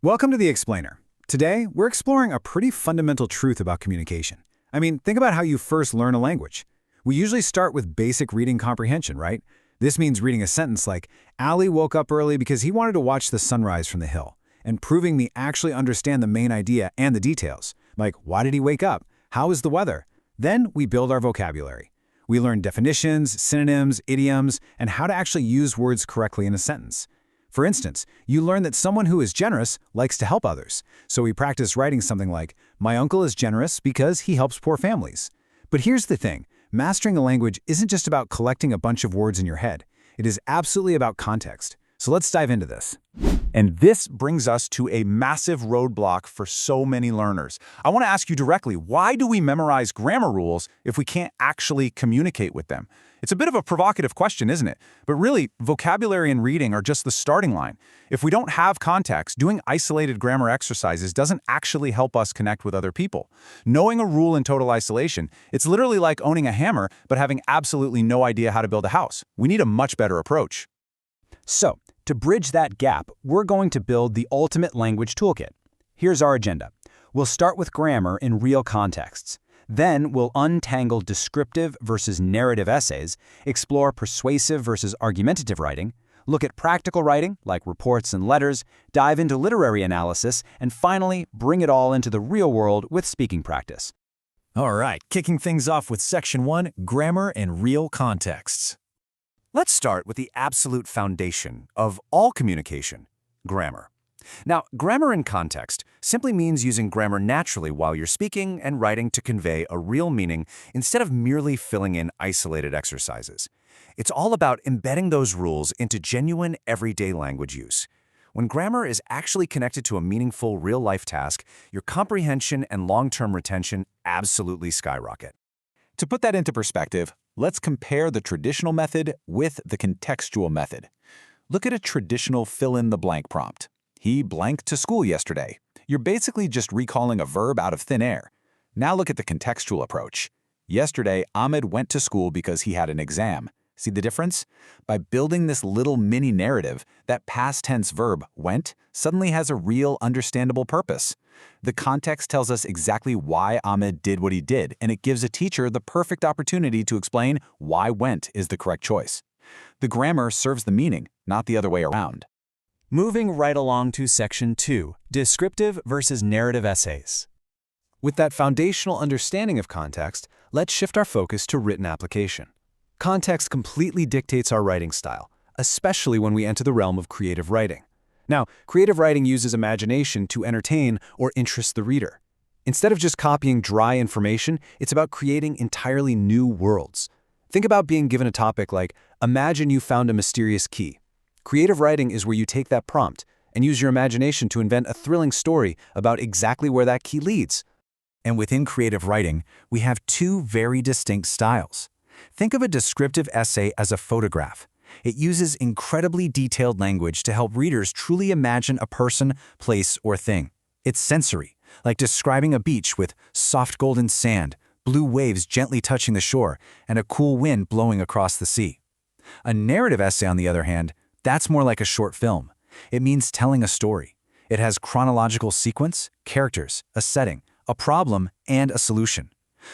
Welcome to The Explainer. Today, we're exploring a pretty fundamental truth about communication. Think about how you first learn a language. We usually start with basic reading comprehension, right? This means reading a sentence like, Ali woke up early because he wanted to watch the sunrise from the hill, and proving we actually understand the main idea and the details, like why did he wake up? How is the weather? Then we build our vocabulary. We learn definitions, synonyms, idioms, and how to actually use words correctly in a sentence. For instance, you learn that someone who is generous likes to help others, so we practice writing something like, my uncle is generous because he helps poor families. But here's the thing, mastering a language isn't just about collecting a bunch of words in your head. It is absolutely about context. So let's dive into this. And this brings us to a massive roadblock for so many learners. I want to ask you directly, why do we memorize grammar rules if we can't actually communicate with them? It's a bit of a provocative question, isn't it? But really, vocabulary and reading are just the starting line. If we don't have context, doing isolated grammar exercises doesn't actually help us connect with other people. Knowing a rule in total isolation, it's literally like owning a hammer but having absolutely no idea how to build a house. We need a much better approach. So, to bridge that gap, we're going to build the ultimate language toolkit. Here's our agenda. We'll start with grammar in real contexts. Then we'll untangle descriptive versus narrative essays, explore persuasive versus argumentative writing, look at practical writing, like reports and letters, dive into literary analysis, and finally, bring it all into the real world with speaking practice. All right, kicking things off with Section 1, Grammar and Real Contexts. Let's start with the absolute foundation of all communication, grammar. Now, grammar in context simply means using grammar naturally while you're speaking and writing to convey a real meaning instead of merely filling in isolated exercises. It's all about embedding those rules into genuine everyday language use. When grammar is actually connected to a meaningful real-life task, your comprehension and long-term retention absolutely skyrocket. To put that into perspective, let's compare the traditional method with the contextual method. Look at a traditional fill-in-the-blank prompt. He blanked to school yesterday. You're basically just recalling a verb out of thin air. Now look at the contextual approach. Yesterday, Ahmed went to school because he had an exam. See the difference? By building this little mini narrative, that past tense verb, went, suddenly has a real understandable purpose. The context tells us exactly why Ahmed did what he did, and it gives a teacher the perfect opportunity to explain why went is the correct choice. The grammar serves the meaning, not the other way around. Moving right along to Section 2, Descriptive versus Narrative Essays. With that foundational understanding of context, let's shift our focus to written application. Context completely dictates our writing style, especially when we enter the realm of creative writing. Now, creative writing uses imagination to entertain or interest the reader. Instead of just copying dry information, it's about creating entirely new worlds. Think about being given a topic like, imagine you found a mysterious key. Creative writing is where you take that prompt and use your imagination to invent a thrilling story about exactly where that key leads. And within creative writing, we have two very distinct styles. Think of a descriptive essay as a photograph. It uses incredibly detailed language to help readers truly imagine a person, place, or thing. It's sensory, like describing a beach with soft golden sand, blue waves gently touching the shore, and a cool wind blowing across the sea. A narrative essay, on the other hand, that's more like a short film. It means telling a story. It has chronological sequence, characters, a setting, a problem, and a solution.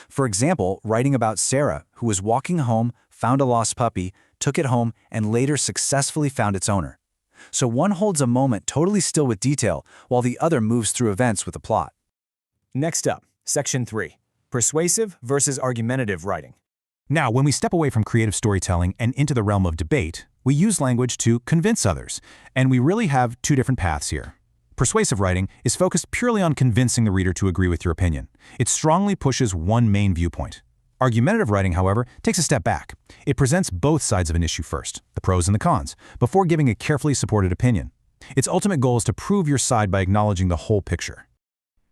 For example, writing about Sarah, who was walking home, found a lost puppy, took it home, and later successfully found its owner. So one holds a moment totally still with detail, while the other moves through events with a plot. Next up, Section 3, Persuasive versus Argumentative Writing. Now, when we step away from creative storytelling and into the realm of debate, we use language to convince others, and we really have two different paths here. Persuasive writing is focused purely on convincing the reader to agree with your opinion. It strongly pushes one main viewpoint. Argumentative writing, however, takes a step back. It presents both sides of an issue first, the pros and the cons, before giving a carefully supported opinion. Its ultimate goal is to prove your side by acknowledging the whole picture.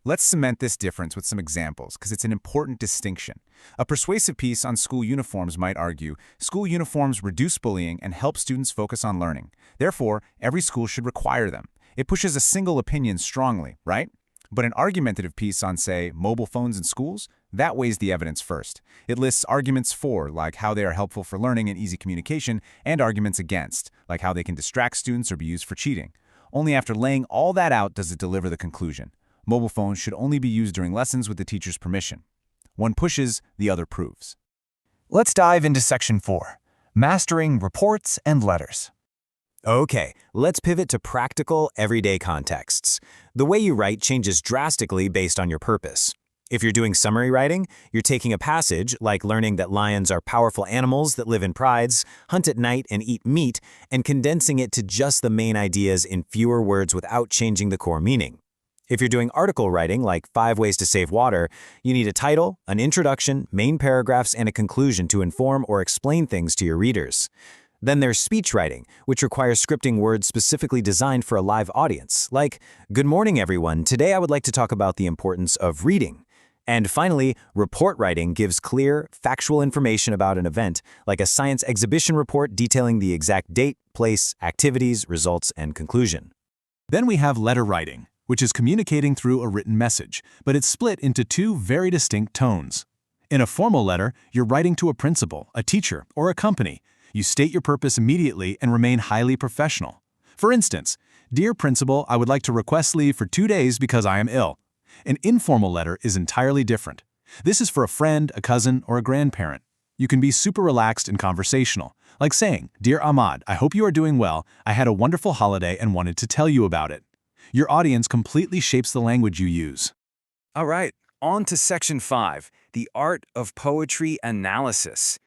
Let's cement this difference with some examples, because it's an important distinction. A persuasive piece on school uniforms might argue, school uniforms reduce bullying and help students focus on learning. Therefore, every school should require them. It pushes a single opinion strongly, right? But an argumentative piece on, say, mobile phones in schools, that weighs the evidence first. It lists arguments for, like how they are helpful for learning and easy communication, and arguments against, like how they can distract students or be used for cheating. Only after laying all that out does it deliver the conclusion. Mobile phones should only be used during lessons with the teacher's permission. One pushes, the other proves. Let's dive into Section 4, Mastering Reports and Letters. Okay, let's pivot to practical, everyday contexts. The way you write changes drastically based on your purpose. If you're doing summary writing, you're taking a passage, like learning that lions are powerful animals that live in prides, hunt at night, and eat meat, and condensing it to just the main ideas in fewer words without changing the core meaning. If you're doing article writing, like 5 Ways to Save Water, you need a title, an introduction, main paragraphs, and a conclusion to inform or explain things to your readers. Then there's speech writing, which requires scripting words specifically designed for a live audience, like, "Good morning, everyone. Today I would like to talk about the importance of reading." And finally, report writing gives clear, factual information about an event, like a science exhibition report detailing the exact date, place, activities, results, and conclusion. Then we have letter writing, which is communicating through a written message, but it's split into 2 very distinct tones. In a formal letter, you're writing to a principal, a teacher, or a company. You state your purpose immediately and remain highly professional. For instance, "Dear Principal, I would like to request leave for 2 days because I am ill." An informal letter is entirely different. This is for a friend, a cousin, or a grandparent. You can be super relaxed and conversational, like saying, "Dear Ahmad, I hope you are doing well. I had a wonderful holiday and wanted to tell you about it." Your audience completely shapes the language you use. All right, on to Section 5, the art of poetry analysis.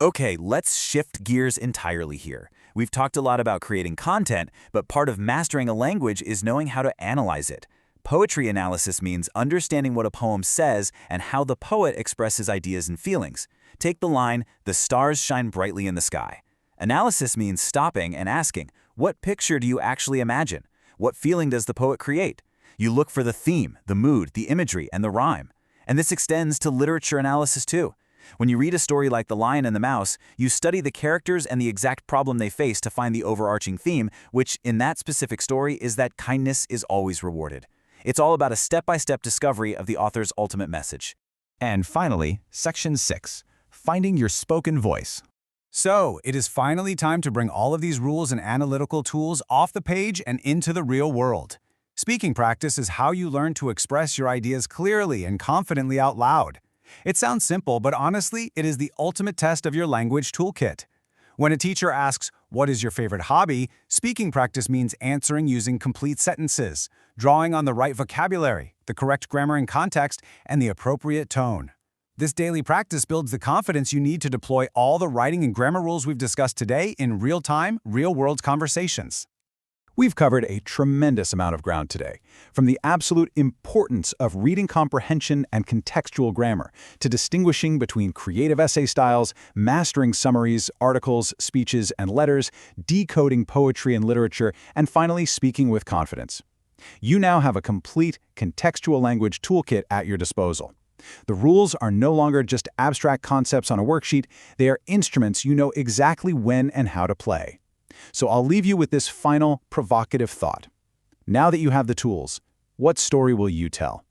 Okay, let's shift gears entirely here. We've talked a lot about creating content, but part of mastering a language is knowing how to analyze it. Poetry analysis means understanding what a poem says and how the poet expresses ideas and feelings. Take the line, "The stars shine brightly in the sky." Analysis means stopping and asking, what picture do you actually imagine? What feeling does the poet create? You look for the theme, the mood, the imagery, and the rhyme. And this extends to literature analysis too. When you read a story like The Lion and the Mouse, you study the characters and the exact problem they face to find the overarching theme, which in that specific story is that kindness is always rewarded. It's all about a step-by-step discovery of the author's ultimate message. And finally, Section 6, Finding Your Spoken Voice. So, it is finally time to bring all of these rules and analytical tools off the page and into the real world. Speaking practice is how you learn to express your ideas clearly and confidently out loud. It sounds simple, but honestly, it is the ultimate test of your language toolkit. When a teacher asks, "What is your favorite hobby?" speaking practice means answering using complete sentences, drawing on the right vocabulary, the correct grammar and context, and the appropriate tone. This daily practice builds the confidence you need to deploy all the writing and grammar rules we've discussed today in real-time, real-world conversations. We've covered a tremendous amount of ground today, from the absolute importance of reading comprehension and contextual grammar, to distinguishing between creative essay styles, mastering summaries, articles, speeches, and letters, decoding poetry and literature, and finally speaking with confidence. You now have a complete contextual language toolkit at your disposal. The rules are no longer just abstract concepts on a worksheet, they are instruments you know exactly when and how to play. So I'll leave you with this final, provocative thought. Now that you have the tools, what story will you tell?